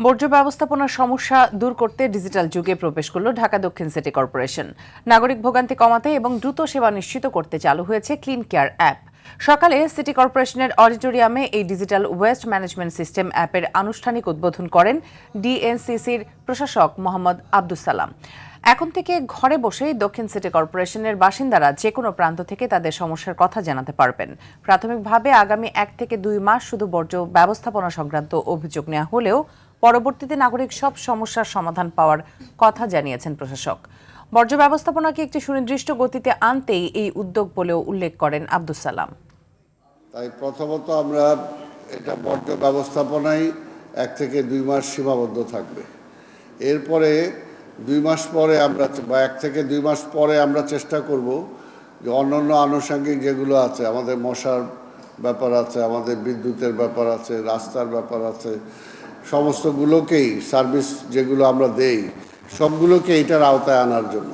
বর্জ্য ব্যবস্থাপনার সমস্যা দূর করতে ডিজিটাল যুগে প্রবেশ করল ঢাকা দক্ষিণ সিটি কর্পোরেশন। নাগরিক ভোগান্তি কমাতে এবং দ্রুত সেবা নিশ্চিত করতে চালু হয়েছে ক্লিন কেয়ার অ্যাপ। সকালে সিটি কর্পোরেশনের অডিটোরিয়ামে এই ডিজিটাল ওয়েস্ট ম্যানেজমেন্ট সিস্টেম অ্যাপের আনুষ্ঠানিক উদ্বোধন করেন ডিএনসিসির প্রশাসক মোহাম্মদ আব্দুস সালাম। এখন থেকে ঘরে বসেই দক্ষিণ সিটি কর্পোরেশনের বাসিন্দারা যে কোনো প্রান্ত থেকে তাদের সমস্যার কথা জানাতে পারবেন। প্রাথমিকভাবে আগামী 1 থেকে 2 মাস শুধু বর্জ্য ব্যবস্থাপনা সংক্রান্ত অভিযোগ নেওয়া হলেও পরবর্তীতে নাগরিক সব সমস্যার সমাধান পাওয়ার কথা জানিয়েছেন প্রশাসক। বর্জ্য ব্যবস্থাপনাকে একটি সুনির্দিষ্ট গতিতে আনতেই এই উদ্যোগ বলেও উল্লেখ করেন আব্দুস সালাম। তাই প্রথমত আমরা এটা বর্জ্য ব্যবস্থাপনায় 1 থেকে 2 মাস সীমাবদ্ধ থাকবে। এরপরে 2 মাস পরে আমরা বা 1 থেকে 2 মাস পরে আমরা চেষ্টা করব যে অন্যান্য আনুষঙ্গিক যেগুলো আছে, আমাদের মশার ব্যাপার আছে, আমাদের বিদ্যুতের ব্যাপার আছে, রাস্তার ব্যাপার আছে, সমস্তগুলোকেই সার্ভিস যেগুলো আমরা দেই সবগুলোকে এটার আওতায় আনার জন্য।